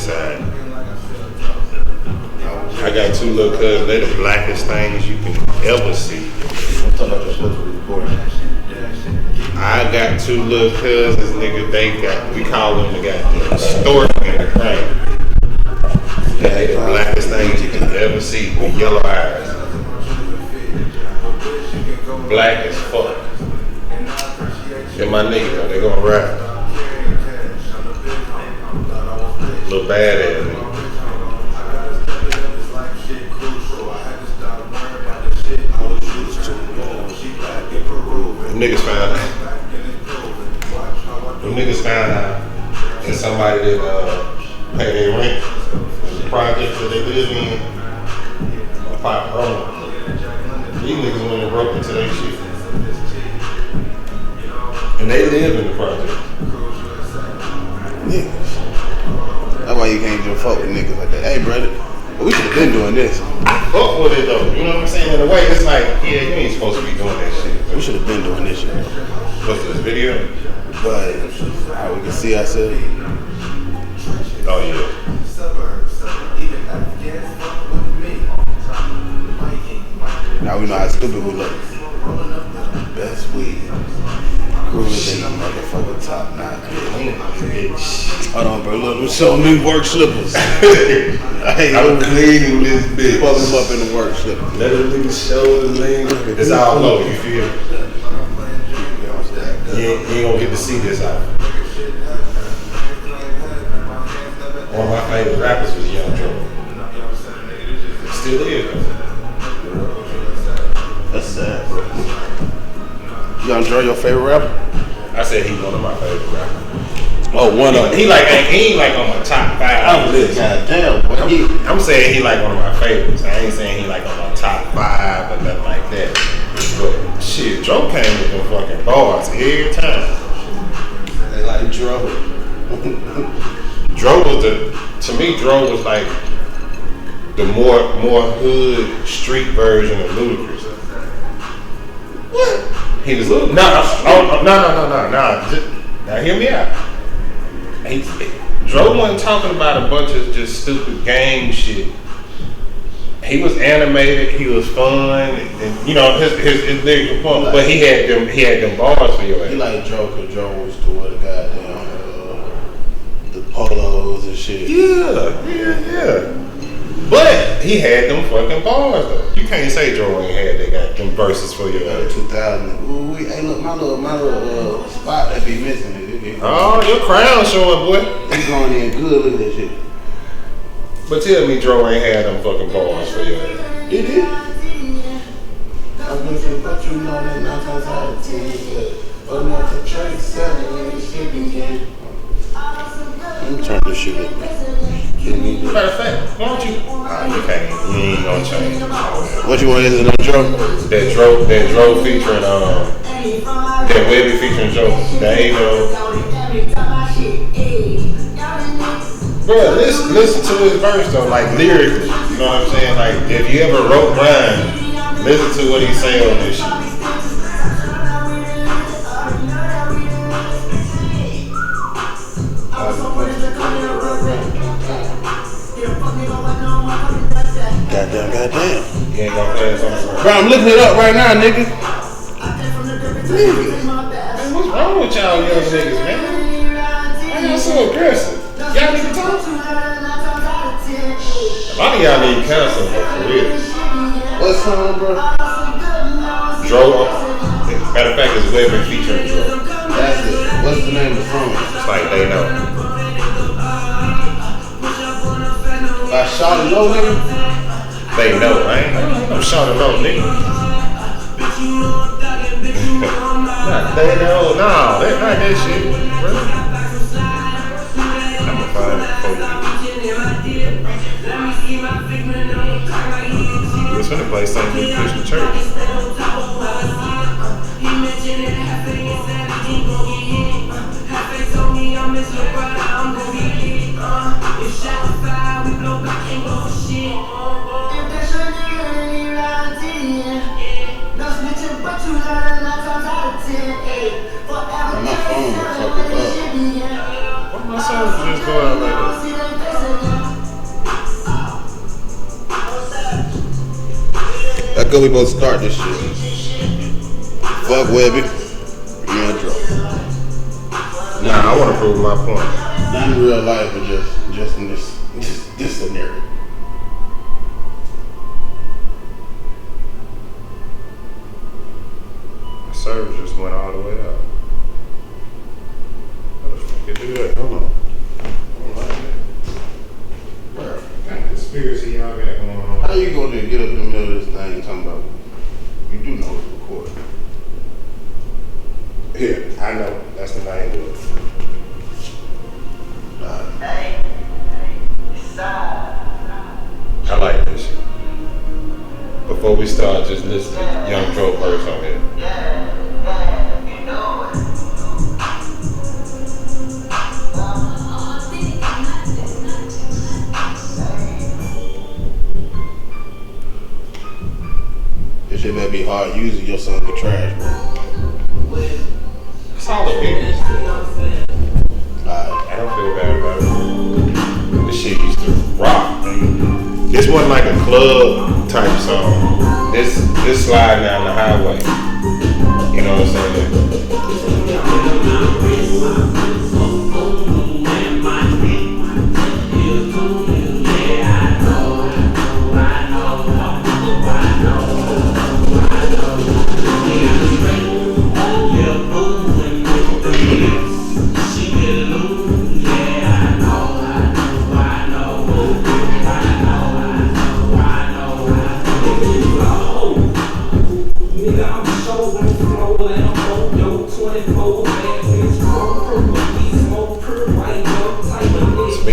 side. I got two little cousins. They the blackest things you can ever see. I'm talking about your supposed to be recording. I got two little cousins, nigga. They got, we call them the goddamn stork in the crane. They the blackest things you can ever see with yellow eyes. Black as fuck. They're my niggas, though. They gonna rap. Little badass nigga. Them niggas found out. Them niggas found out that somebody that pay their rent in the project that they live in. Pop wrong. These niggas went and broke into their shit. And they live in the project. Niggas. That's why you can't just fuck with niggas like that. Hey, brother, we should have been doing this. I fuck with it though. You know what I'm saying? In a way, it's like, yeah, you ain't supposed to be doing that shit. We should have been doing this shit. What's this video? But how we can see ourselves. Oh yeah. Now we know how stupid we look. Best weed. Cruising in the motherfucking top notch. Hold on, bro. Look, show me work slippers. I'm cleaning this bitch. Fuck him up in the work slippers. Let a nigga show the lean. It's all low, you feel me? You ain't gonna get to see this out. One of my favorite rappers was Young Dro. Still is, though. That's sad, bro. Young Dro, your favorite rapper? I said he's one of my favorite rappers. Oh, one of them. He ain't like on my top 5. Goddamn, boy. I'm saying he like one of my favorites. I ain't saying he like on my top 5 or nothing like that. But shit, Dro came with them fucking bars every time. They like Dro. Dro was to me, Dro was like the more hood street version of Ludacris. What? He was no. Now hear me out. Dro wasn't talking about a bunch of just stupid gang shit. He was animated. He was fun, and you know his lyrical fun. Like, but he had them bars for your ass. He like Dro because Dro was to wear the goddamn the polos and shit. Yeah. But he had them fucking bars though. You can't say Dro ain't had they got them verses for your ass. 2000. Ooh, hey, look, my little spot that be missing. Oh, your crown showing, boy. He going in good. Look at that shit. But tell me, Dro ain't had them fucking bars for your ass. He did. I was gonna say, but you know that 9 times out of 10, but not the trade selling and shit again. Let me turn this shit up, man. Matter of fact, why don't you? You can't. You ain't gonna change. What you want to listen to, Dro? That Dro featuring that Webby featuring Joe. That ain't Bro, listen to his verse though, like lyrically. You know what I'm saying? Like if you ever wrote rhyme, listen to what he say on this shit. Goddamn. You ain't gonna play this on the Bro, I'm looking it up right now, nigga. Man, what's wrong with y'all young niggas, man? Why y'all so aggressive? Y'all need to talk? A lot of y'all need counseling, for real. What song, bro? Dro. Matter of fact, it's Webby featuring Dro. That's it. What's the name of the song? It's like They Know. By Shawty Low, nigga? They Know, right? I'm Shawty Low, nigga. They Know. No, that's not that shit, bro. I'm gonna find it for you. We was finna play St. Luke Christian Church. My phone was fucking up. Why my sound just go out like that? go. We both start this shit. Fuck Webby. Yeah, drop. Nah, I want to prove my point. Not in real life, but just in this scenario. My service just went all the way up. How the fuck you do that? Hold on. Bro, what kind of conspiracy y'all got going on? How you gonna get up in the middle of this thing and talking about? You do know it's recorded. Here, I know. That's the name of it. I like this shit. Before we start, just listen to Young Dro first on here. You know it. This shit may be hard using your son for trash, bro. It's all opinions. Alright. I don't feel bad about it. This shit used to rock. This wasn't like a club type song. This sliding down the highway. You know what I'm saying?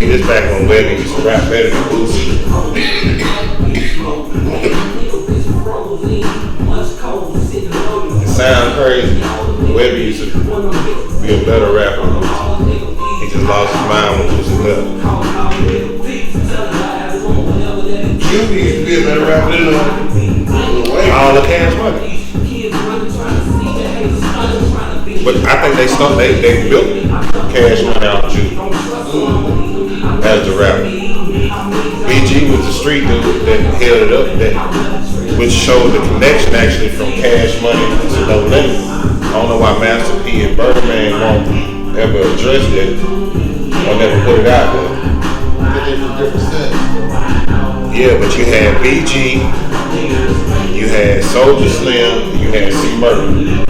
This back when Webby used to rap better than Boosie. It sounds crazy. Webby used to be a better rapper than Boosie. He just lost his mind when Boosie left. He used to be a better rapper than all the Cash Money. But I think they built Cash Money out of Judy as the rapper. BG was the street dude that held it up, which showed the connection actually from Cash Money to No.N.A.M.E. I don't know why Master P and Birdman won't ever address it or never put it out there. Yeah, but you had BG, you had Soulja Slim, you had C Murder.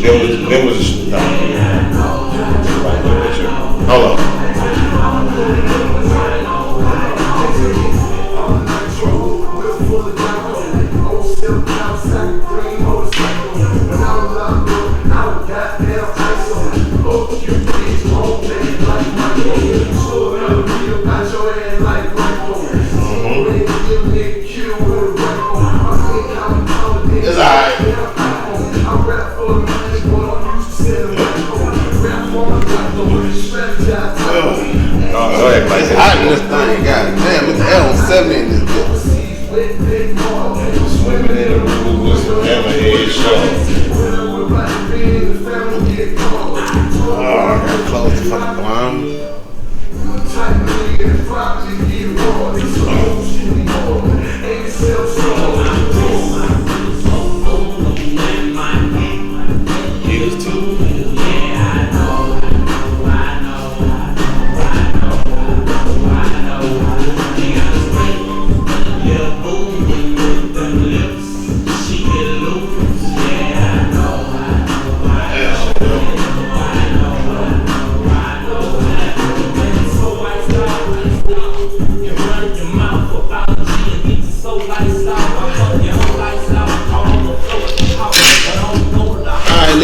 There was hold on. It's alright. It's hot in this thing, god damn, it's N.O.N.A.M.E in this bitch. Swimming in the pool was never head show. Oh, I gotta close the fucking blind. Used to.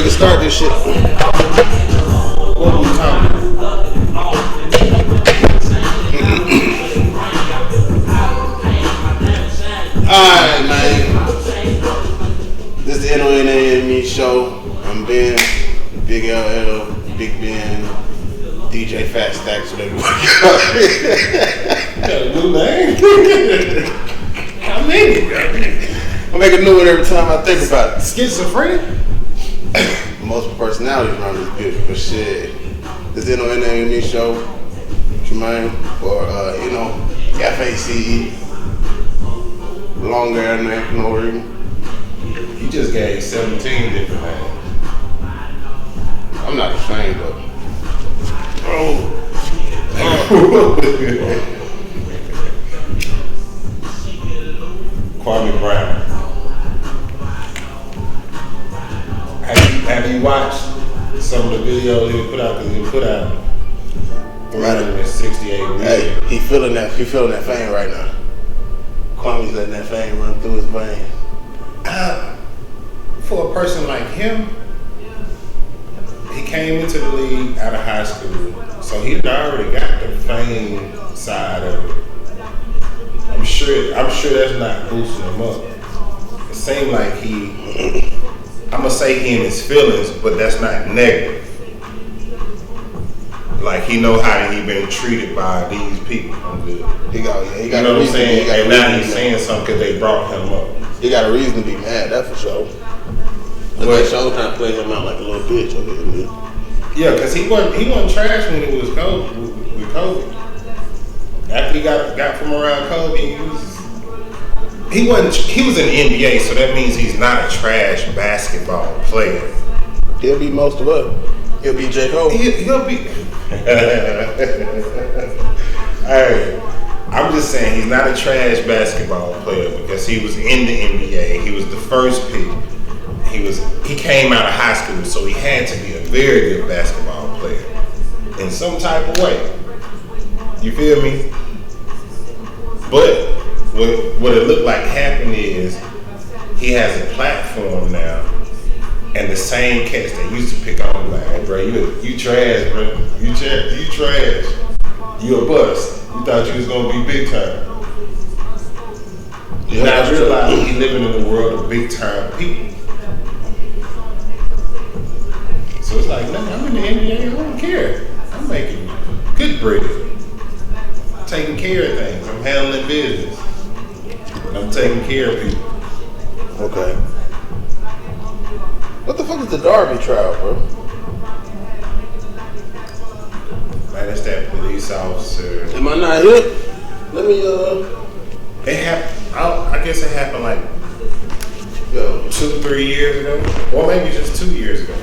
Start this shit. What we talking? Alright, man. This is the N.O.N.A.M.E show. I'm Ben, Big LL, Big Ben, DJ Fat Stacks, whatever you want to call it. Got a new name? How many? I make a new one every time I think about it. Schizophrenic? Multiple personalities around this bitch, but shit. This is the N.O.N.A.M.E show. Jermaine, or, FACE. Long long ass name for no reason. He just gave 17 different names. I'm not ashamed of it. Kwame Brown. Have you watched some of the videos he put out? Because he put out 368 videos. Hey, he feeling that fame right now. Kwame's letting that fame run through his veins. For a person like him, he came into the league out of high school, so he already got the fame side of it. I'm sure that's not boosting him up. It seemed like I'm gonna say he in his feelings, but that's not negative. Like he know how he been treated by these people. I'm good. He got you know what I'm saying? And now he's saying something because they brought him up. He got a reason to be mad, that's for sure. But they show kind of play him out like a little bitch. Okay. Yeah, because he wasn't trash when it was COVID, with COVID. After he got from around Kobe, he was in the NBA, so that means he's not a trash basketball player. He'll be most of us. He'll be J. Cole. He'll be. Hey, I'm just saying he's not a trash basketball player because he was in the NBA. He was the first pick. He came out of high school, so he had to be a very good basketball player in some type of way. You feel me? But what it looked like happened is he has a platform now, and the same cats that used to pick on him like, hey, bro, you trash, bro. You trash. You a bust. You thought you was gonna be big time. Yeah, now I realize he living in the world of big time people. So it's like, man, I'm in the NBA, I don't care. I'm making good bread. Taking care of things. I'm handling business. I'm taking care of people. Okay. What the fuck is the Darby Trail, bro? Man, it's that police officer. Am I not hip? Let me, It happened, I guess it happened like 2-3 years ago. Or maybe just 2 years ago.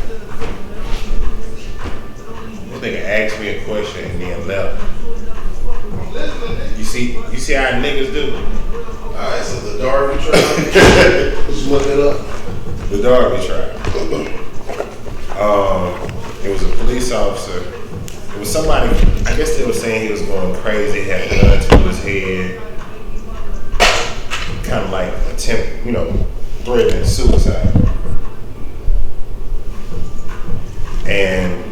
This nigga asked me a question and then left. You see how niggas do? Alright, so the Darby Trail. Just look it up. The Darby Trail. It was a police officer. It was somebody, I guess they were saying he was going crazy, had a gun to his head. Kind of like threatening suicide. And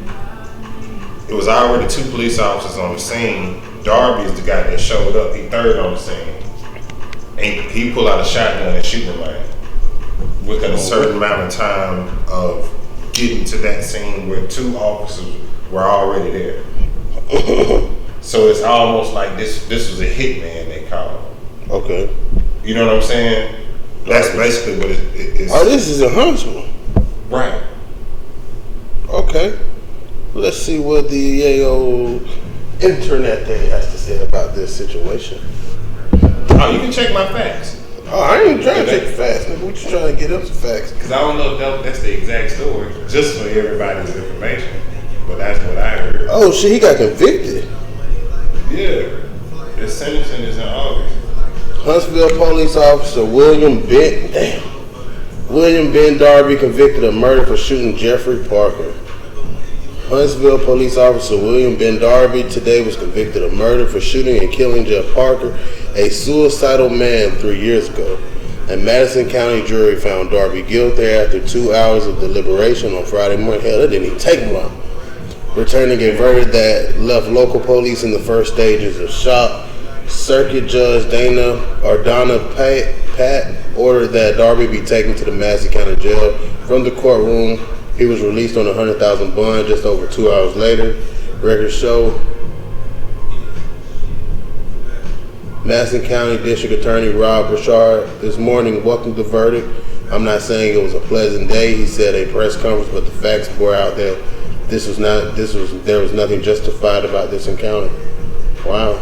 it was already 2 police officers on the scene. Darby is the guy that showed up. He third on the scene. And he pulled out a shotgun and shoot him like within a certain amount of time of getting to that scene where 2 officers were already there. So it's almost like this was a hitman they called. Okay. You know what I'm saying? That's basically what it is. Oh, this is in Huntsville. Right. Okay. Let's see what the internet day has to say about this situation. Oh, you can check my facts. Oh, I ain't trying to take the facts, nigga. We just trying to get up some facts. Because I don't know if that's the exact story, just for everybody's information. But that's what I heard. Oh shit, he got convicted. Yeah. The sentencing is in August. Huntsville police officer William Ben Darby convicted of murder for shooting Jeffrey Parker. Huntsville police officer William Ben Darby today was convicted of murder for shooting and killing Jeff Parker, a suicidal man 3 years ago. A Madison County jury found Darby guilty after 2 hours of deliberation on Friday morning. Hell, that didn't even take him long. Returning a verdict that left local police in the first stages of shock. Circuit Judge Donna Pat ordered that Darby be taken to the Madison County Jail. From the courtroom, he was released on a $100,000 bond just over 2 hours later. Records show Madison County District Attorney Rob Richard this morning welcomed the verdict. I'm not saying it was a pleasant day, he said at a press conference, but the facts bore out that there was nothing justified about this encounter. Wow.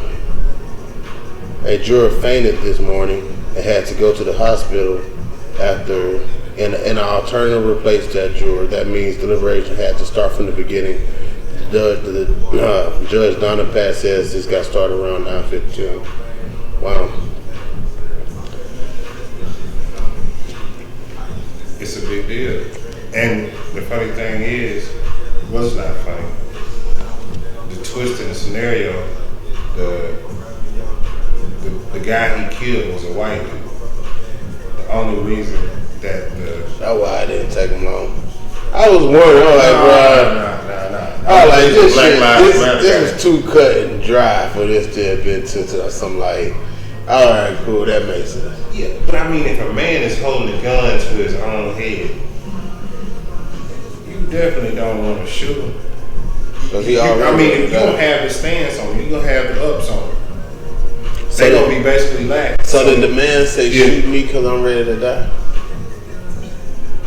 A juror fainted this morning and had to go to the hospital after an alternative replaced that juror. That means deliberation had to start from the beginning. Judge N.O.N.A.M.E says this got started around 9:52. Wow. It's a big deal. And the funny thing is, well, it's not funny. The twist in the scenario, the guy he killed was a white dude. The only reason that that's why I didn't take him long. I was worried. I was like, bro. I was like, this is too cut and dry for this to have been to some like, all right, cool, that makes sense. Yeah, but I mean, if a man is holding a gun to his own head, you definitely don't want to shoot him. Because if you don't have the stance on him, you're going to have the ups on him. They going to be basically lax. So did the man say, shoot me because I'm ready to die?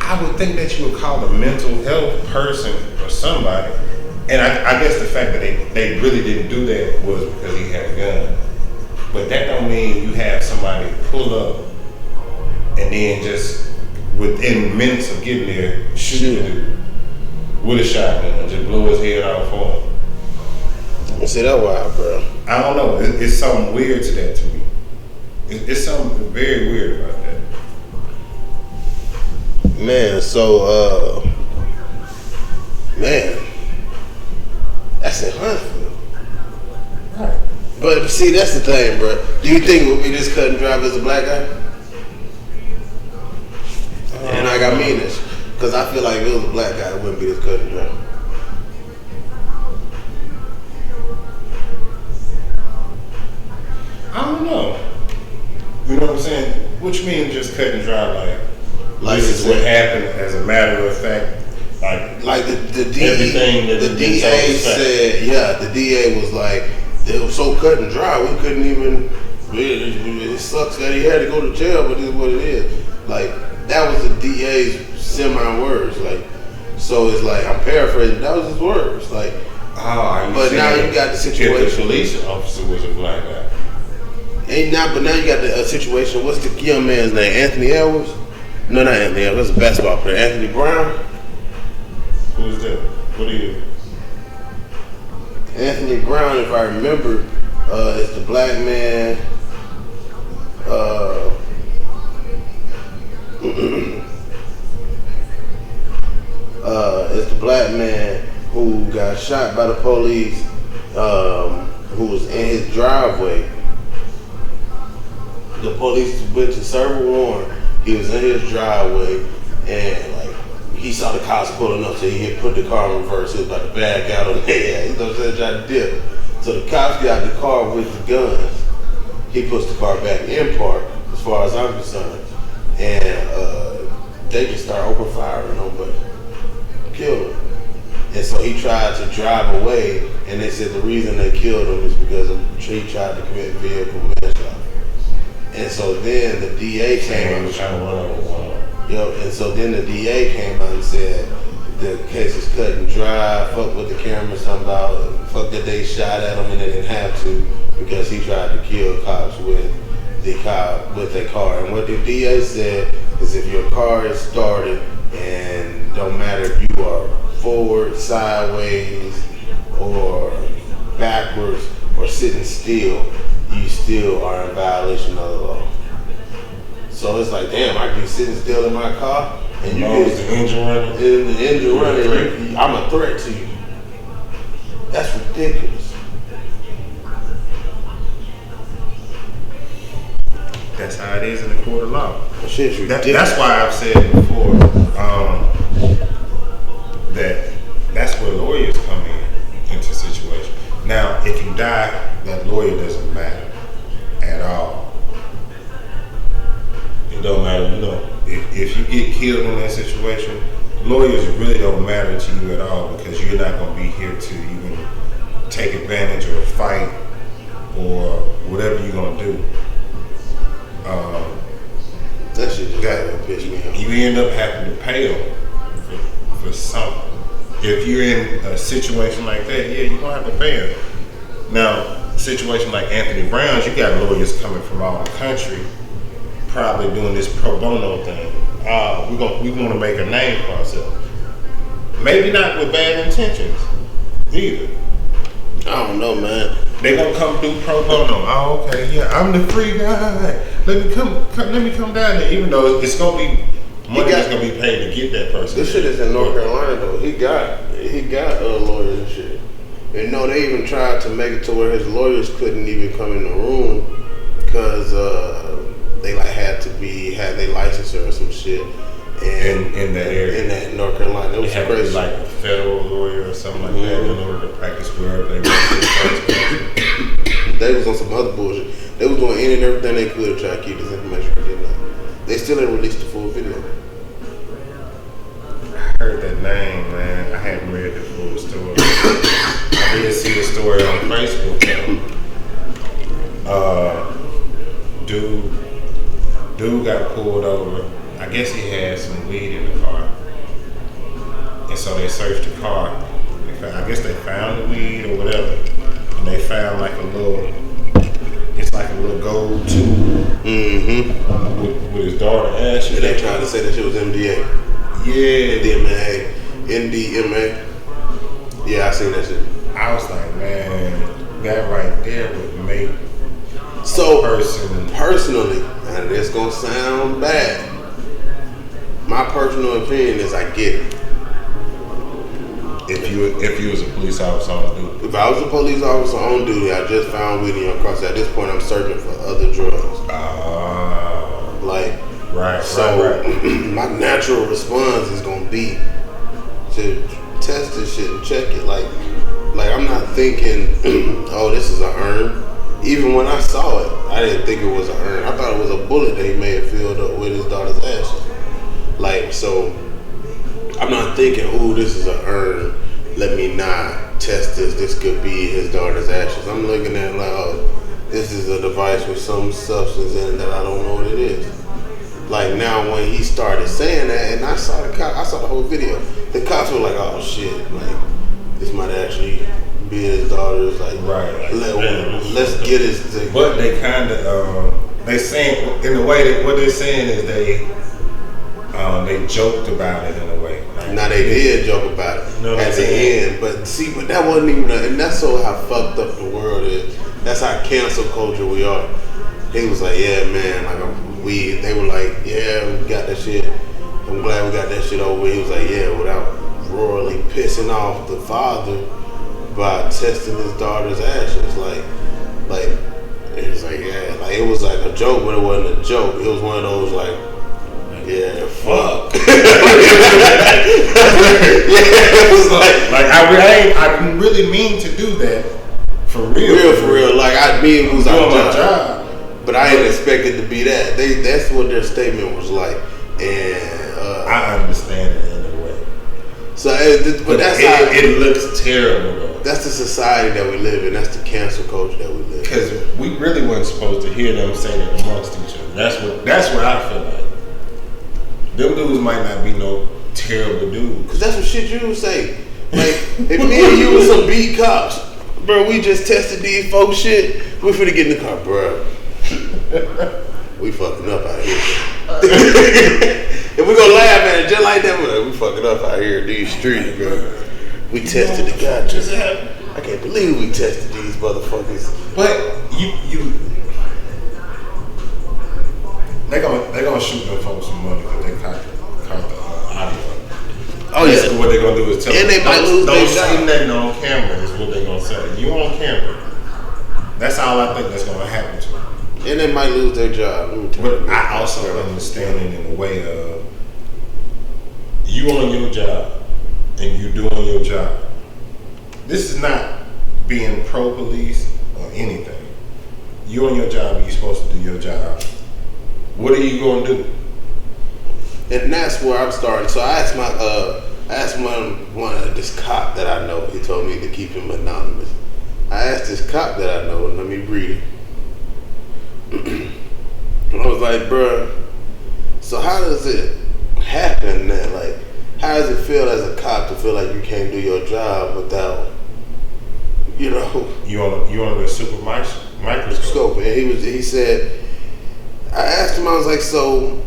I would think that you would call a mental health person or somebody. And I guess the fact that they really didn't do that was because he had a gun. But that don't mean you have somebody pull up and then just within minutes of getting there, shoot the dude with a shotgun and just blow his head off for him. See, that's wild, bro. I don't know. It's something weird to that to me. It's something very weird about that. Man, so, that's in Huntsville. Right. But see, that's the thing, bro. Do you think it would be this cut and dry as a black guy? And I mean this, because I feel like if it was a black guy, it wouldn't be this cut and dry. I don't know. You know what I'm saying? What you mean just cut and dry like this is what happened as a matter of fact? Like the DA said, the DA was like, it was so cut and dry, we couldn't even, it sucks that he had to go to jail, but this is what it is. Like, that was the DA's semi-words. Like, so it's like, I'm paraphrasing, that was his words. Like, but now you got the situation. If the police officer was a black guy. But now you got the situation, what's the young man's name? Anthony Edwards? No, not Anthony Edwards, that's a basketball player. Anthony Brown? Who's that? What are you? Anthony Brown, if I remember, is the black man. It's the black man who got shot by the police, who was in his driveway. The police went to serve a warrant. He was in his driveway, and like he saw the cops pulling up, so he had put the car in reverse. He was about to back out on the head. You know what I'm saying? Trying to dip. So the cops got the car with the guns. He puts the car back in park, as far as I'm concerned, and they just start open firing on him, but killed him. And so he tried to drive away, and they said the reason they killed him is because he tried to commit vehicle manslaughter. And so then the DA came out. And so then the DA came out and said the case is cut and dry. Fuck what the camera's talking about. Fuck that they shot at him and they didn't have to because he tried to kill cops with their car. And what the DA said is if your car is started and don't matter if you are forward, sideways, or backwards, or sitting still, you still are in violation of the law. So it's like, damn, I can be sitting still in my car, and you get the engine running. The engine running, I'm a threat to you. That's ridiculous. That's how it is in the court of law. Shit's ridiculous. That's why I've said before that that's where lawyers come into situations. Now, if you die, that lawyer doesn't matter at all. It don't matter, you know. If you get killed in that situation, lawyers really don't matter to you at all because you're not going to be here to even take advantage or fight or whatever you're going to do. That shit just got to piss me off. You end up having to pay them for something. If you're in a situation like that, yeah, you're going to have to pay them. Now, situation like Anthony Brown's, you got lawyers coming from all the country, probably doing this pro bono thing. We want to make a name for ourselves. Maybe not with bad intentions either. I don't know, man. They gonna come do pro bono. Oh, okay, yeah, I'm the free guy. Let me come down there. Even though it's gonna be money that's gonna be paid to get that person. This shit is in North Carolina though. He got lawyers and shit. And no, they even tried to make it to where his lawyers couldn't even come in the room because they like had their license or some shit. And in that area, in that North Carolina, it was had crazy. to be like a federal lawyer or something like that in order to practice wherever they were. They was on some other bullshit. They was doing any and everything they could to try to keep this information from getting out. They still didn't release the full video. I heard that name, man. I hadn't read the full story. I did see the story on Facebook though. Dude got pulled over. I guess he had some weed in the car. And so they searched the car. I guess they found the weed or whatever. And they found like a little gold tube with his daughter Ashley. And they tried to say that shit was MDA. Yeah. NDMA. Yeah, I seen that shit. I was like, man, that right there would make So, person. personally, and it's gonna sound bad, my personal opinion is I get it. If you was a police officer on duty. If I was a police officer on duty, I just found weed in your car. So at this point, I'm searching for other drugs. Right. My natural response is gonna be to test this shit and check it. Like I'm not thinking, oh, this is an urn. Even when I saw it, I didn't think it was an urn. I thought it was a bullet that he may have filled up with his daughter's ashes. Like, so I'm not thinking, oh, this is an urn. Let me not test this. This could be his daughter's ashes. I'm looking at it like, oh, this is a device with some substance in it that I don't know what it is. Like now, when he started saying that, and I saw the whole video. The cops were like, "Oh shit! Like this might actually be his daughter's." Like, right. Let's get his thing. But they kind of they saying in a way that what they're saying is they joked about it in a way. Like, now they did joke about it at the end, but that wasn't even. And that's so how fucked up the world is. That's how cancel culture we are. He was like, "Yeah, man, like they were like, yeah, we got that shit. I'm glad we got that shit over with." He was like, yeah, without royally pissing off the father by testing his daughter's ashes. Like it was like, yeah, like it was like a joke, but it wasn't a joke. It was one of those like, yeah, fuck. It was like I didn't really mean to do that for real. Like I mean, it was our job. But I didn't expect it to be that. That's what their statement was like, and I understand it in a way. So, but that's how it looks terrible though. That's the society that we live in. That's the cancel culture that we live in. Because we really weren't supposed to hear them say that amongst each other. That's what I feel like. Them dudes might not be no terrible dudes. Because that's what shit you would say. Like if me and you was some beat cops, bro, we just tested these folks shit. We finna get in the car, bro. We fucking up out here. If we gonna laugh at it just like that, we fucking up out here in these streets, bro. We tested the guy. I can't believe we tested these motherfuckers. But they gonna shoot them folks some money because they caught the audio. Oh yeah. What they gonna do is tell them, they might lose don't their see nothing on camera is what they gonna say. You on camera. That's all I think that's gonna happen to them. And they might lose their job. But I also understand it in a way of you on your job and you doing your job. This is not being pro-police or anything. You on your job and you're supposed to do your job. What are you going to do? And that's where I'm starting. So I asked this cop that I know. He told me to keep him anonymous. I asked this cop that I know, and let me read it. I was like, bruh, so how does it happen that, like, how does it feel as a cop to feel like you can't do your job without You know, You on the super microscope. scope. And he said, I asked him, I was like, so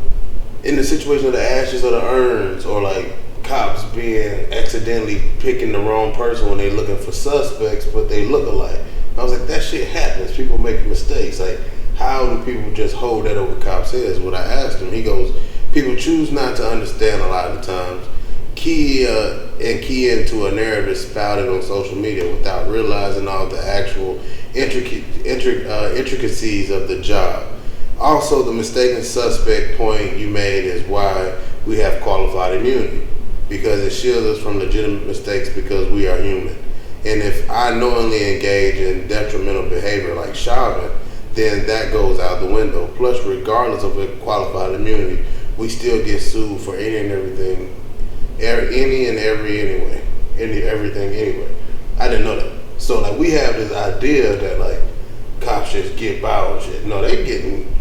in the situation of the ashes or the urns, or like cops being accidentally picking the wrong person when they looking for suspects, but they look alike. I was like, that shit happens. People make mistakes. Like, how do people just hold that over cops' heads? What I asked him, he goes, people choose not to understand a lot of the times. Key into a narrative spouted on social media without realizing all the actual intricacies of the job. Also, the mistaken suspect point you made is why we have qualified immunity, because it shields us from legitimate mistakes because we are human. And if I knowingly engage in detrimental behavior like shoving, then that goes out the window. Plus, regardless of a qualified immunity, we still get sued for any and everything, everything anyway. I didn't know that. So like we have this idea that like cops just get by and shit. No, they getting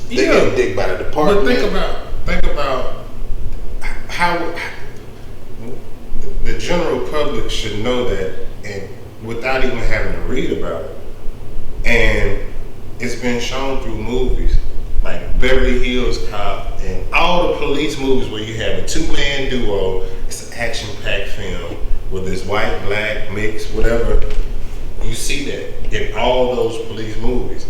dick by the department. But think about how the general public should know that, and without even having to read about it. And it's been shown through movies like Beverly Hills Cop and all the police movies where you have a two-man duo. It's an action-packed film with this white, black mix, whatever. You see that in all those police movies.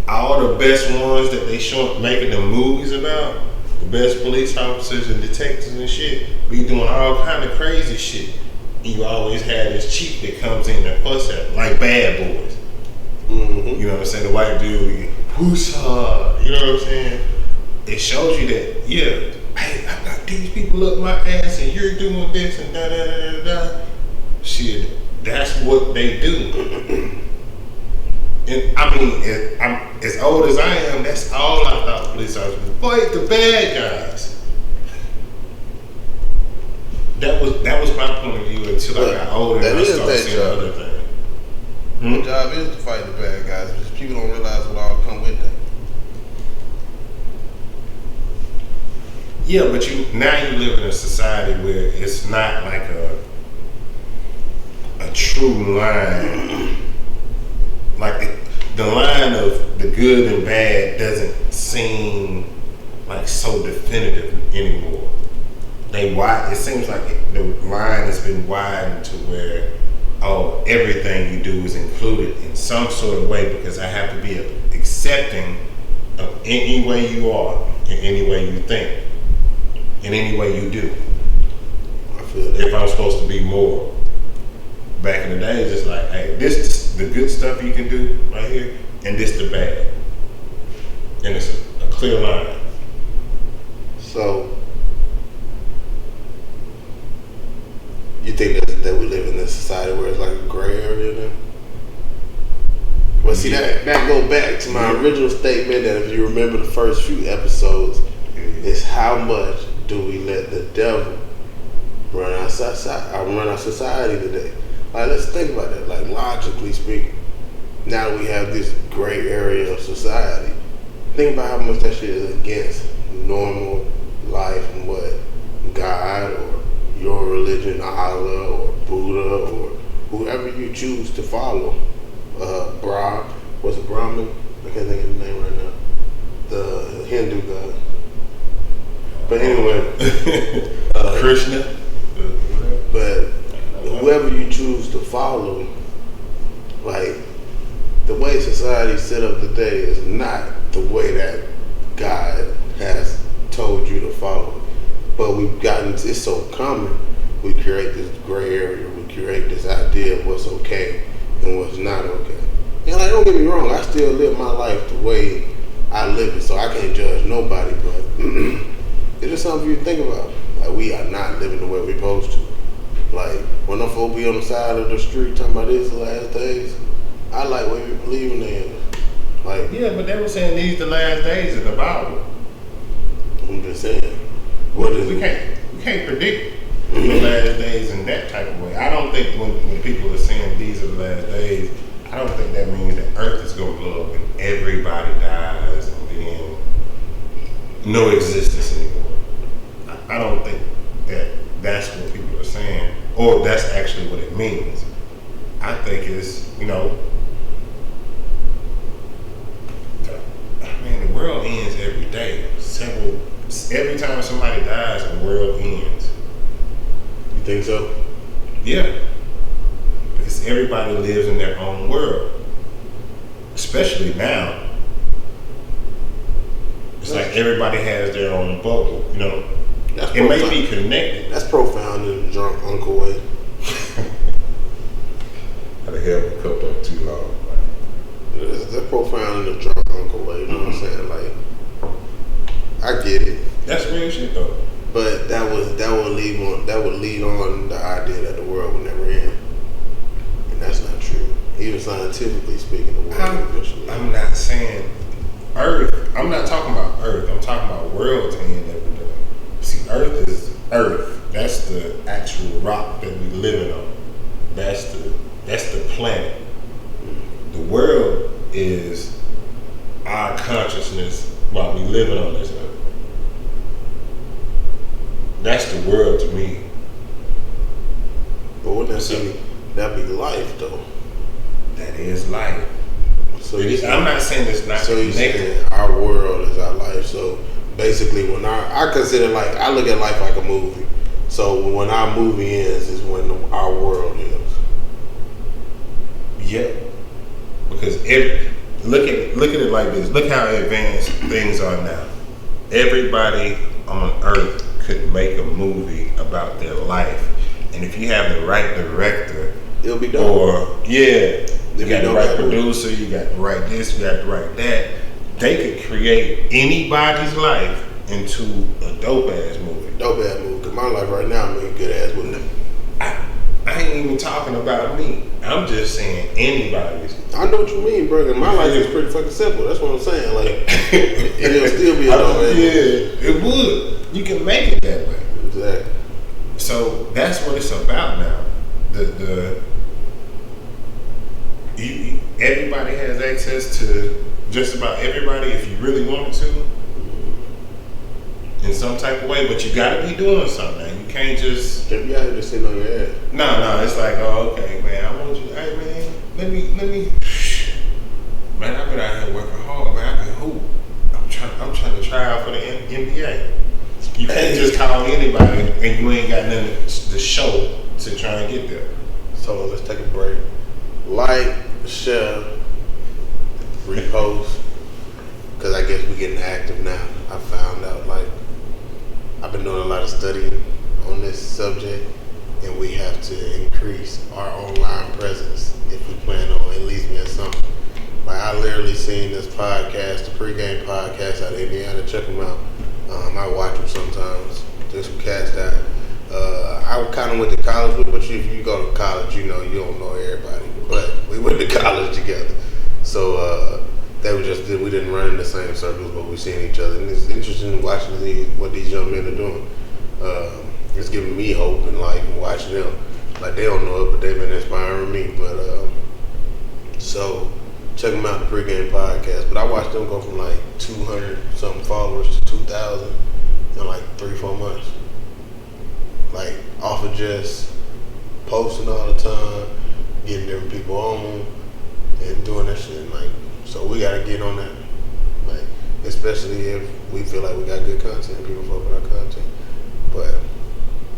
All the best ones that they show making the movies about, the best police officers and detectives and shit, be doing all kind of crazy shit. And you always have this chief that comes in and fuss at them, like Bad Boys. Mm-hmm. You know what I'm saying? The white dude, whoosah. You know what I'm saying? It shows you that, yeah, hey, I got these people up my ass and you're doing this and da da da da. Shit, that's what they do. And I mean, I'm as old as I am, that's all I thought police officers fight the bad guys. That was my point of view until I got older and I started seeing other things. The job is to fight the bad guys, but people don't realize what all come with that. Yeah, but now you live in a society where it's not like a true line. Like the line of the good and bad doesn't seem like so definitive anymore. It seems like the line has been widened to where, oh, everything you do is included in some sort of way because I have to be accepting of any way you are, in any way you think, in any way you do. I feel that. If I'm supposed to be more. Back in the days, it's like, hey, this is the good stuff you can do right here, and this the bad. And it's a clear line. So, you think that we live in this society where it's like a gray area now? Well, see, that goes back to my original statement that if you remember the first few episodes, is how much do we let the devil run our society today? Like, let's think about that. Like, logically speaking, now that we have this gray area of society, think about how much that shit is against normal life and what God or your religion, Allah or Buddha or whoever you choose to follow. Was it Brahmin? I can't think of the name right now. The Hindu god. But anyway, Krishna. But whoever you choose to follow, like the way society set up today is not the way that God has told you to follow. But we've gotten, it's so common, we create this gray area, we create this idea of what's okay and what's not okay. And like, don't get me wrong, I still live my life the way I live it, so I can't judge nobody, but it's just something you think about. Like, we are not living the way we're supposed to. Like, when them folk be on the side of the street talking about this the last days, I like what we believing in. Like, yeah, but they were saying these the last days of the Bible. I'm just saying. We can't predict the last days in that type of way. I don't think when people are saying these are the last days, I don't think that means that Earth is going to blow up and everybody dies and then no existence anymore. I don't think that that's what people are saying, or that's actually what it means. I think is, you know, man, the world ends every day. Every time somebody dies, the world ends. You think so? Yeah. Because everybody lives in their own world. Especially now. It's like everybody has their own bubble, you know. It may be connected. That's profound in a drunk uncle way. How the hell we cooked up too long? That's profound in a drunk uncle way, you know what I'm saying? Like, I get it. That's real shit though. But that would lead on the idea that the world will never end. And that's not true. Even scientifically speaking, the world will eventually end. I'm not saying Earth. I'm not talking about Earth. I'm talking about worlds end every day. See, Earth is Earth. That's the actual rock that we living on. That's the planet. The world is our consciousness while we living on this earth. That's the world to me. But wouldn't that be life though? That is life. So I'm not saying it's not so connected. Our world is our life. So basically, when I consider I look at life like a movie. So when our movie ends is when our world ends. Yeah, because look at it like this. Look how advanced things are now. Everybody on Earth could make a movie about their life, and if you have the right director, it'll be done. Or you got the right producer, you got the right this, you got the right that. They could create anybody's life into a dope ass movie. Dope ass movie. Cause my life right now, I'm a good ass with them. I ain't even talking about me. I'm just saying anybody's. I know what you mean, bro. My life is pretty fucking simple. That's what I'm saying. Like, it'll still be a dope ass movie. Yeah, it would. You can make it that way. Exactly. So that's what it's about now. Everybody has access to just about everybody if you really wanted to, in some type of way. But you got to be doing something. Now. You can't just. Can't be out here just sitting on your ass. No. It's like, oh, okay, man. I want you. Hey, man. Let me. Man, I've been out here working hard, man. I can hoop. I'm trying to try out for the NBA. You can't just call anybody and you ain't got nothing to show to try and get there. So let's take a break. Like, share, repost, because I guess we're getting active now. I found out, I've been doing a lot of studying on this subject, and we have to increase our online presence if we plan on at least being something. I literally seen this podcast, the pregame podcast out of Indiana. Check them out. I watch them sometimes. There's some cats that I kind of went to college with, but if you go to college, you don't know everybody. But we went to college together. So we didn't run in the same circles, but we seen each other. And it's interesting watching what these young men are doing. It's giving me hope in life and watching them. Like, they don't know it, but they've been inspiring me. But so check them out, the pregame podcast. But I watched them go from 200 something followers to 2,000 in 3-4 months. Off of just posting all the time, getting different people on, and doing that shit. So we gotta get on that. Especially if we feel like we got good content, people fuck with our content. But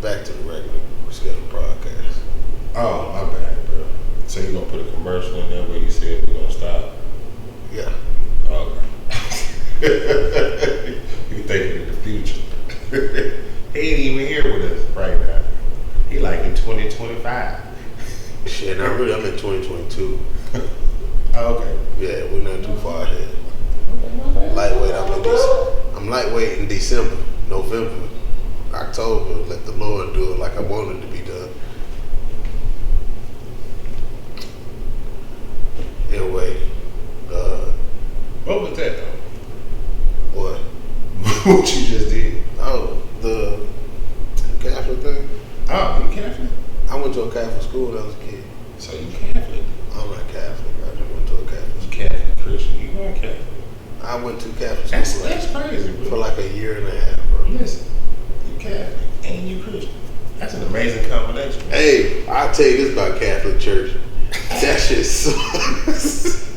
back to the regular scheduled broadcast. Oh, my bad, bro. So you gonna put a commercial in there where you said we're gonna stop? Yeah. Okay. You thinking in the future. He ain't even here with us right now. He in 2025. Shit, not really. I'm in 2022. Okay. Yeah, we're not too far ahead. Lightweight, I'm lightweight in December, November, October. Let the Lord do it like I want it to be done. Anyway, what was that though? What? What you just did? Oh, the Catholic thing. Oh, you Catholic? I went to a Catholic school when I was a kid. So you Catholic? I'm not Catholic. I just went to a Catholic school. Catholic Christian. You weren't Catholic. I went to Catholic school. That's crazy, bro. For a year and a half, bro. Listen, you Catholic and you Christian. That's an amazing combination. Hey, I'll tell you this about Catholic Church. That shit sucks.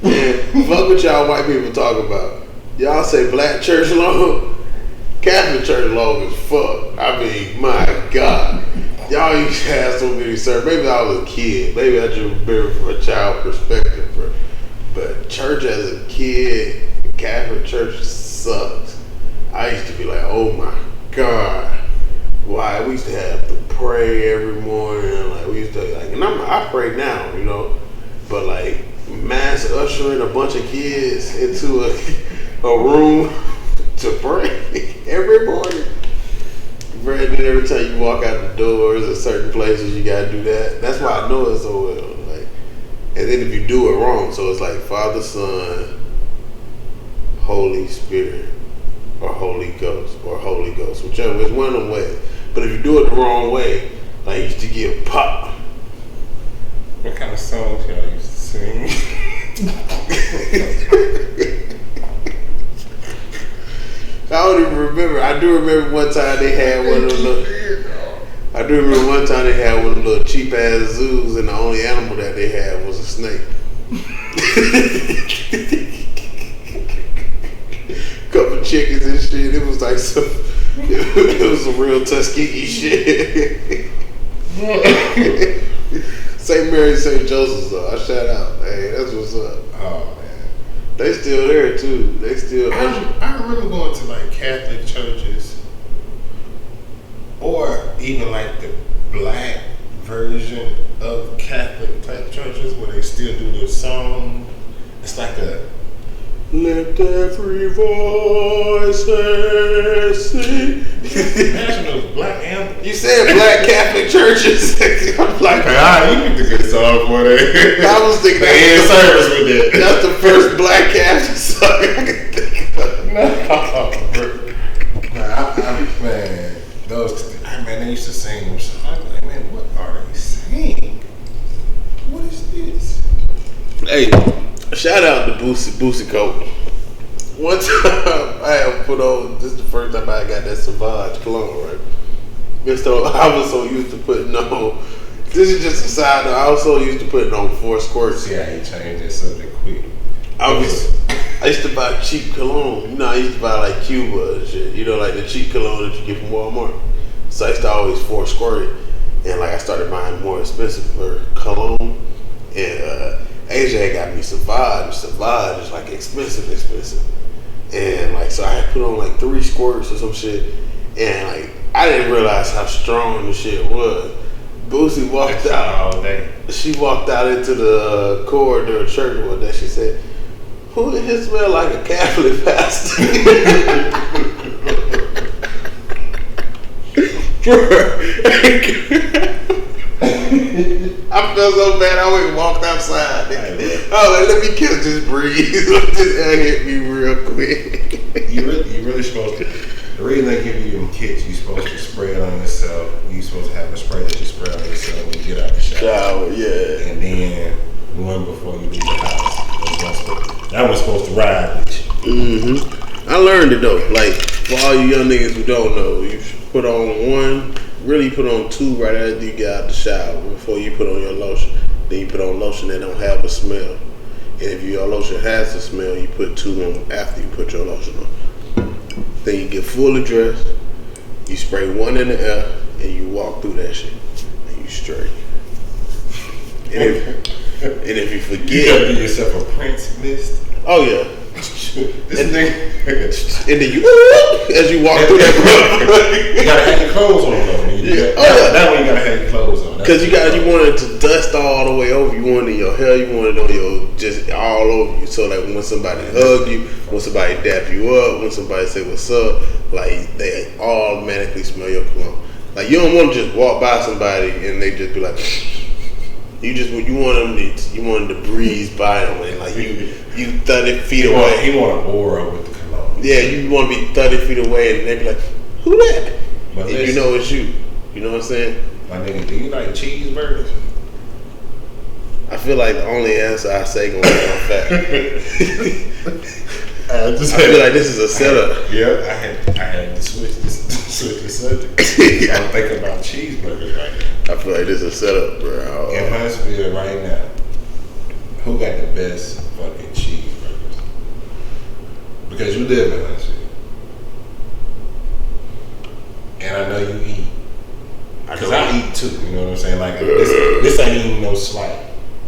Man, fuck what y'all white people talk about. Y'all say black church long, Catholic church long as fuck. I mean, my God. Y'all used to have so many services. Maybe I was a kid. Maybe I just remember from a child perspective. But church as a kid, Catholic church sucked. I used to be like, oh my God. Why? We used to have to pray every morning. Like, we used to, like, and I pray now, you know. But, like, mass ushering a bunch of kids into a room to pray every morning. Brandon, every time you walk out the doors at certain places, you gotta do that. That's why I know it so well. Like, and then if you do it wrong, so it's like Father, Son, Holy Spirit, or Holy Ghost, whichever. It's one of them ways. But if you do it the wrong way, like you used to get pop. What kind of songs y'all used to sing? I don't even remember. I do remember one time they had one of the little. I do remember one time they had one of the little cheap ass zoos, and the only animal that they had was a snake. Couple chickens and shit. It was like some. It was some real Tuskegee shit. St. Mary, St. Joseph's though. I shout out. Hey, that's what's up. Oh man, they still there too. They still. I remember going to like Catholic churches, or even like the black version of Catholic type churches where they still do the song. It's like a let every voice sing. imagine those black anthems. You said black Catholic churches. I'm like, you picked a good song for that. I was thinking they in service with that. That's the first black Catholic song I could think of. Man, those they used to sing them songs. I'm like, man, what are they saying? What is this? Hey, shout out to Boosie Coat. One time I had put on, this is the first time I got that Sauvage cologne, right? And so I was so used to putting on, this is just a side note, I was so used to putting on 4 squirts. Yeah, he changed that subject quick. I used to buy cheap cologne. You know, I used to buy like Cuba and shit. You know, like the cheap cologne that you get from Walmart. So I used to always 4 squirt it. And like I started buying more expensive for cologne. And Asia had got me Sauvage. Sauvage is like expensive. And like, so I had put on like 3 squirts or some shit. And like, I didn't realize how strong the shit was. Boosie walked out all day. She walked out into the corridor of church one day. She said, "Who in here smell like a Catholic pastor?" I felt so bad. I went and walked outside. I was like, "Let me catch this breeze. Let this air hit me real quick." You really supposed to. The reason they give you them kits, you supposed to spray it on yourself. You supposed to have a spray that you spray on yourself when you get out the shower. Yeah. And then one before you leave the house. That was supposed to ride with you. Mm-hmm. I learned it though. Like, for all you young niggas who don't know, you should put on 1, really put on 2 right after you get out the shower before you put on your lotion. Then you put on lotion that don't have a smell. And if your lotion has a smell, you put 2 on after you put your lotion on. Then you get fully dressed, you spray 1 in the air, and you walk through that shit. And you straight. And if you forget, you gotta do yourself a Prince list. Oh yeah. And then you, as you walk through that, you gotta have your clothes on though. That one you gotta have your clothes on. Because you want it to dust all the way over. You want it in your hair. You want it on your just all over you. So like when somebody hug you, when somebody dap you up, when somebody say what's up, like they automatically smell your cologne. Like you don't want to just walk by somebody and they just be like. You want them to breeze by them and like you 30 feet away. He want an aura with the cologne. Yeah, you want to be 30 feet away and they be like, "Who that?" But and you know it's you. You know what I'm saying? My nigga, do you like cheeseburgers? I feel like the only answer I say gonna be on fat. I feel like this is a setup. I had to switch this. Switch the subject. I'm thinking about cheeseburgers right now. I feel like this is a setup, bro. In Huntsville right now, who got the best fucking cheeseburgers? Because you live in Huntsville. And I know you eat. Because I eat too, you know what I'm saying? Like, this ain't even no slight.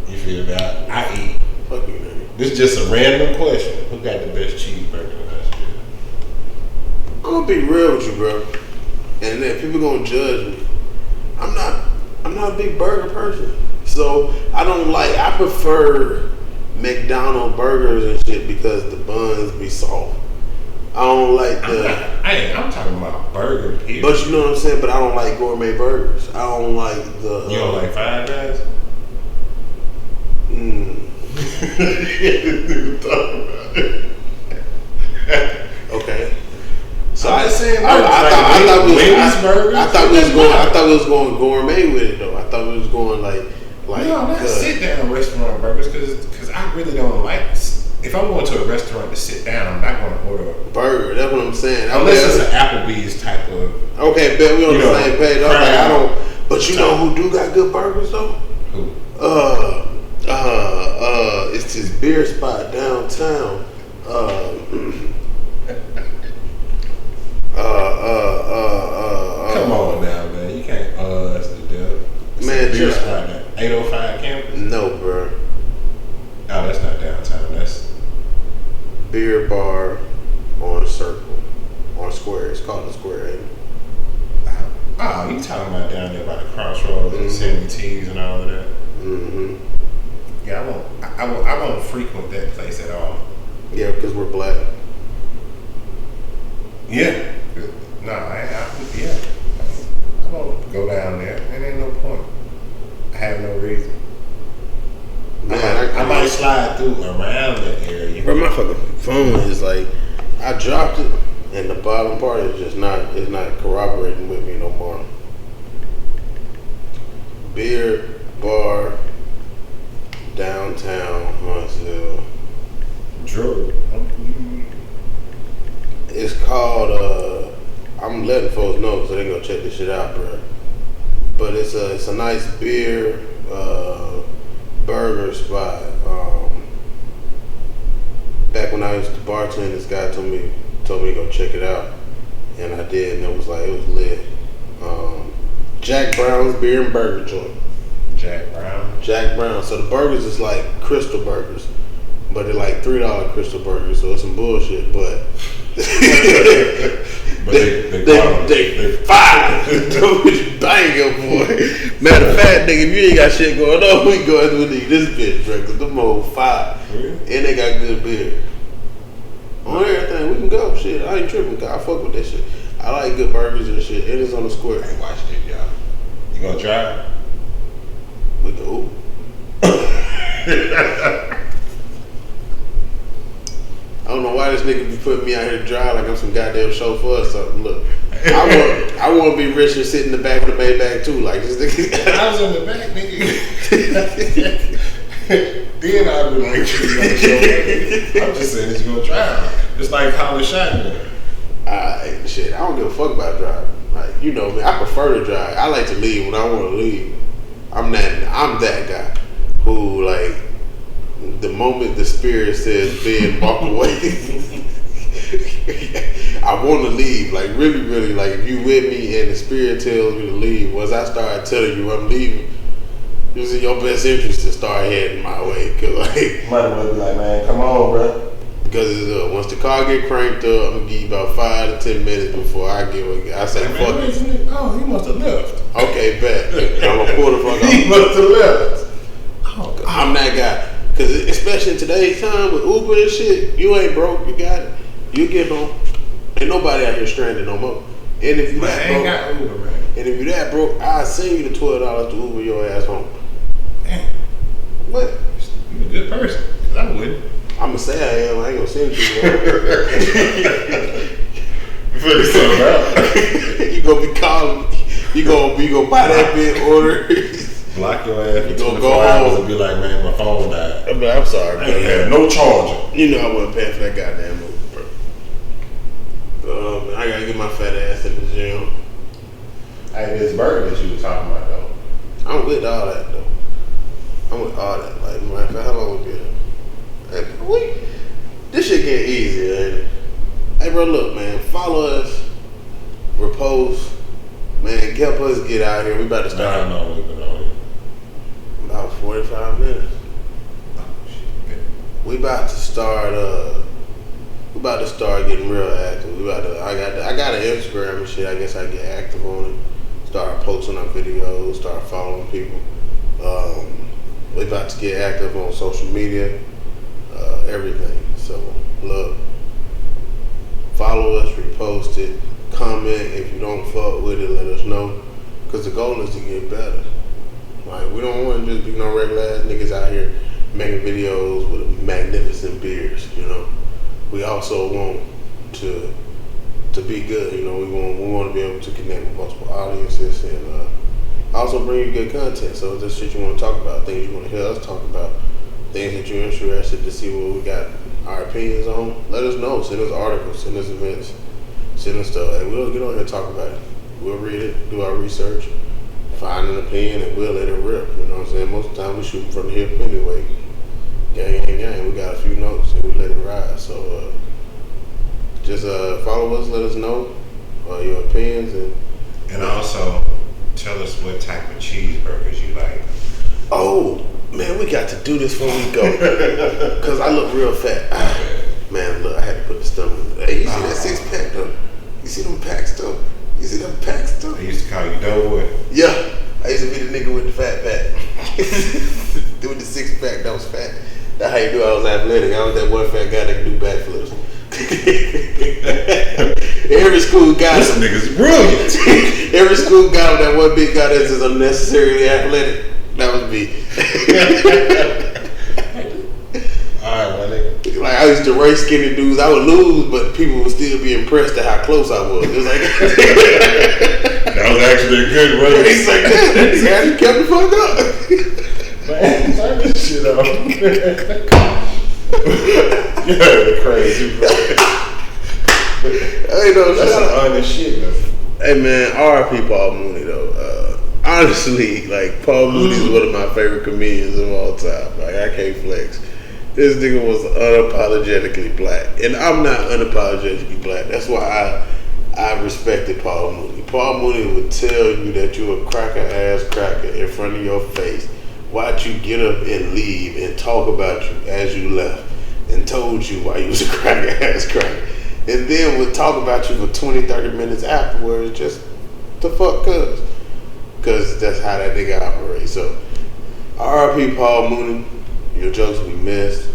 You feel me? I eat. Fuck you, nigga. This is just a random question. Who got the best cheeseburger in Huntsville? I'm gonna be real with you, bro. And then people gonna judge me. I'm not a big burger person. So I prefer McDonald's burgers and shit because the buns be soft. I don't like I'm talking about burger period. But you know what I'm saying? But I don't like gourmet burgers. I don't like the You don't like Five Guys? Okay. So I'm just saying, I thought we was going gourmet with it though. I thought we was going like no, not sit down restaurant burgers because I really don't like. If I'm going to a restaurant to sit down, I'm not going to order a burger. That's what I'm saying. Unless it's an Applebee's type of. Okay, bet we on the same page. I don't. But you know who do got good burgers though? Who? It's this beer spot downtown. Come on now, man. You can't. That's the deal. Man, beer spot at 805 campus. No, bro. No, that's not downtown. That's beer bar on Circle, on Square. It's called the Square, ain't it? Oh, you talking about down there by the crossroads and 70Ts and all of that? Mm-hmm. Yeah, I won't frequent that place at all. Yeah, because we're black. Yeah. No, I won't go down there. There ain't no point. I have no reason. Man, I might slide through around that area. Bro, my fucking phone is like, I dropped it, and the bottom part is just not corroborating with me no more. Beer bar, downtown Huntsville. Drew. It's called, I'm letting folks know so they can go check this shit out, bro. But it's a nice beer, burger spot. Back when I used to bartend, this guy told me to go check it out, and I did, and it was lit. Jack Brown's Beer and Burger Joint. Jack Brown. So the burgers is like Crystal burgers, but they're like $3 Crystal burgers. So it's some bullshit, but they fire. Banger, boy. Matter of fact, nigga, if you ain't got shit going on, we go and do this bitch, bro. Cause them old fire. Really? And they got good beer. On everything, we can go. Shit, I ain't tripping. Cause I fuck with that shit. I like good burgers and shit. And it's on the Square. I ain't watched it, y'all. You gonna drive? With the Uber. I don't know why this nigga be putting me out here to drive like I'm some goddamn chauffeur or something. Look, I want to be rich and sit in the back of the Maybach too, like this nigga. I was in the back, nigga. Then I'd be like, I'm just saying that you gonna drive. It's like college shotgun. Shit, I don't give a fuck about driving. Like, you know me, I prefer to drive. I like to leave when I want to leave. I'm that guy who, like, the moment the spirit says Ben, walk away, I want to leave. Like, really, really, like, if you with me and the spirit tells me to leave, once I start telling you I'm leaving, it's in your best interest to start heading my way. Cause like, might as well be like, man, come on, bro. Because once the car get cranked up, I'm gonna give you about 5 to 10 minutes before I say fuck it. Oh, he must have left. Okay, bet. I'm gonna pull the fuck off. He must have left. Oh, God. I'm that guy. Because especially in today's time with Uber and shit, you ain't broke. You got it. You get home. Ain't nobody out here stranded no more. And if you that broke, got Uber, man. And if you that broke, I'll send you the $12 to Uber your ass home. Damn. What? You a good person. Cause I wouldn't. I'm gonna say I am. I ain't gonna send you. You gonna be calling. You gonna buy that bit order. Block your ass for 24 go hours home and be like, man, my phone died. I'm sorry, I ain't had no charger. You know I wasn't paying for that goddamn Uber, bro. I I gotta get my fat ass in the gym. Hey, this burger that you were talking about though. I'm with all that though. I'm with all that. Like, how long we been? Hey, this shit get easier, ain't it? Hey, bro, look, man. Follow us. Repost. Man, help us get out here. We about to start. I know we've been on here. About 45 minutes. Oh, shit. We about to start. We about to start getting real active. I got an Instagram and shit. I guess I get active on it. Start posting our videos. Start following people. We about to get active on social media. Everything. So look, follow us, repost it, comment. If you don't fuck with it, let us know. Cause the goal is to get better. Like, we don't want to just be no regular ass niggas out here making videos with magnificent beards. You know, we also want to be good. You know, we want to be able to connect with multiple audiences and also bring you good content. So if there's shit you want to talk about, things you want to hear us talk about, things that you're interested to see what we got our opinions on, let us know. Send us articles, send us events, send us stuff. Hey, we'll get on here and talk about it. We'll read it, do our research, find an opinion, and we'll let it rip. You know what I'm saying? Most of the time we shoot from the hip anyway. Gang. We got a few notes and we let it ride. So just follow us, let us know your opinions, And also tell us what type of cheeseburgers you like. Oh, man, we got to do this before we go. Because I look real fat. Man, look, I had to put the stomach. Hey, you see that six pack though? You see them packs though? You see them packs though? I used to call you Doughboy. Yeah, I used to be the nigga with the fat pack. With the six pack that was fat. That's how you knew I was athletic. I was that one fat guy that could do backflips. Every school guy. This nigga's brilliant. Every school guy with that one big guy that's just unnecessarily athletic. That was me. Alright, my nigga. Like, I used to race skinny dudes. I would lose, but people would still be impressed at how close I was. It was like that was actually a good race. He's like, that nigga kept the fuck up. Man, turn this shit off. Yeah, crazy, bro. Hey, no, that's some honest shit, though. Hey, man, R.I.P. Paul Mooney, though. Honestly, like, Paul Mooney is one of my favorite comedians of all time. Like, I can't flex. This nigga was unapologetically black. And I'm not unapologetically black. That's why I respected Paul Mooney. Paul Mooney would tell you that you're a cracker-ass cracker in front of your face. Watch you get up and leave and talk about you as you left and told you why you was a cracker-ass cracker. And then would talk about you for 20, 30 minutes afterwards just the fuck cuz. Because that's how that nigga operates. So, R.I.P. Paul Mooney. Your jokes will be missed.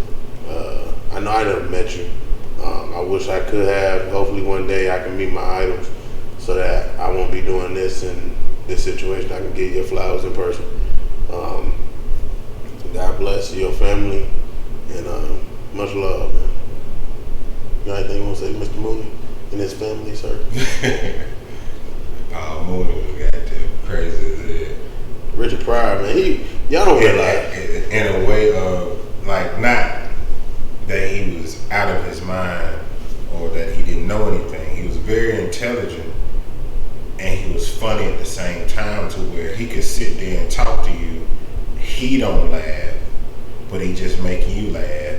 I know I never met you. I wish I could have. Hopefully one day I can meet my idols so that I won't be doing this in this situation. I can get your flowers in person. God bless your family and much love, man. You got anything you want to say to Mr. Mooney and his family, sir? Mooney was goddamn crazy as it. Richard Pryor, man, y'all don't realize. In a way of, like, not that he was out of his mind or that he didn't know anything. He was very intelligent and he was funny at the same time to where he could sit there and talk to you. He don't laugh, but he just making you laugh.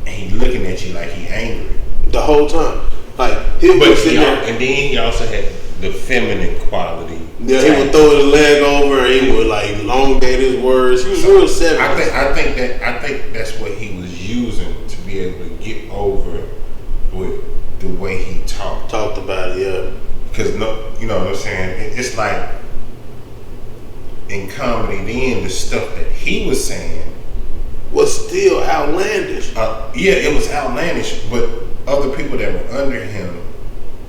And he looking at you like he angry. The whole time. Like, he'll be sitting there. And then he also had the feminine quality. Yeah, he would throw his leg over and he would like elongate his words. He was real savage. I think that's what he was using to be able to get over with the way he talked about it, yeah. Because you know what I'm saying? It's like in comedy then the stuff that he was saying was still outlandish. Yeah, it was outlandish, but other people that were under him,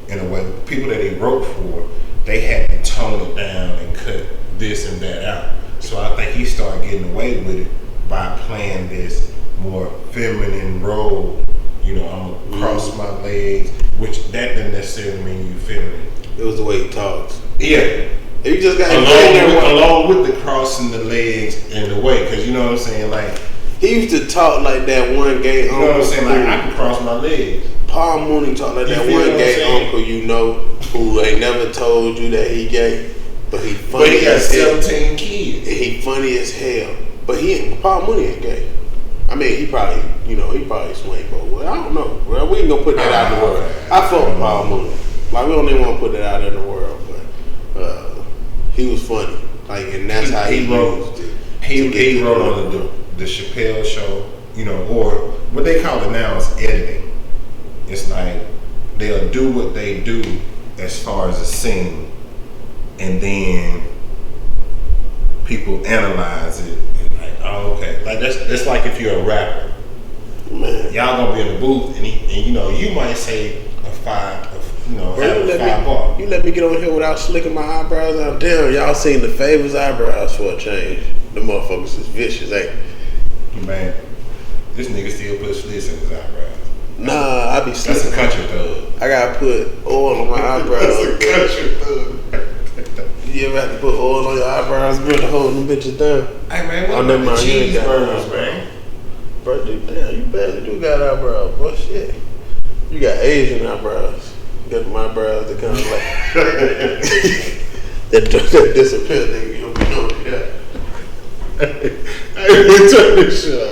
in a way, people that he wrote for, they had to tone it down and cut this and that out. So I think he started getting away with it by playing this more feminine role. You know, I'm gonna cross my legs, which that doesn't necessarily mean you feminine. It was the way he talks. Yeah. You just got along with the crossing the legs and the way, because you know what I'm saying, like He used to talk like that one gay You uncle. know what I'm saying? Like I can cross my legs. Paul Mooney talk like You that feel one what I'm gay saying? uncle you know who ain't never told you that he gay, but he funny But he got as hell. 17 kids. He funny as hell. But Paul Mooney ain't gay. I mean, he probably swing both ways. I don't know. Well, we ain't gonna put that out in the world. I fuck with Paul Mooney. Like we don't even want to put that out in the world, but he was funny. Like, and that's how he used it. He wrote on the Chappelle show, you know, or what they call it now is editing. It's like they'll do what they do as far as a scene, and then people analyze it and like, oh, okay. Like that's like if you're a rapper, Man, y'all gonna be in the booth and you know you might say a five, bro, have a 5 bar. you let me get on here without slicking my eyebrows out. Damn, y'all seen the Favors eyebrows for a change. The motherfuckers is vicious, ain't they? Man, this nigga still put slits in his eyebrows. Nah, I be That's slicking. a country thug. I gotta put oil on my eyebrows. That's a country thug. You ever have to put oil on your eyebrows, bro, to hold them bitches down? Hey man, what Oh, never about the mind, you ain't got cheeseburgers, no man? Bro, dude, damn, you barely do got eyebrows, boy, shit. You got Asian eyebrows. You got them eyebrows that kind of like that disappear, nigga. You don't be knowing that. Hey, we turn this shit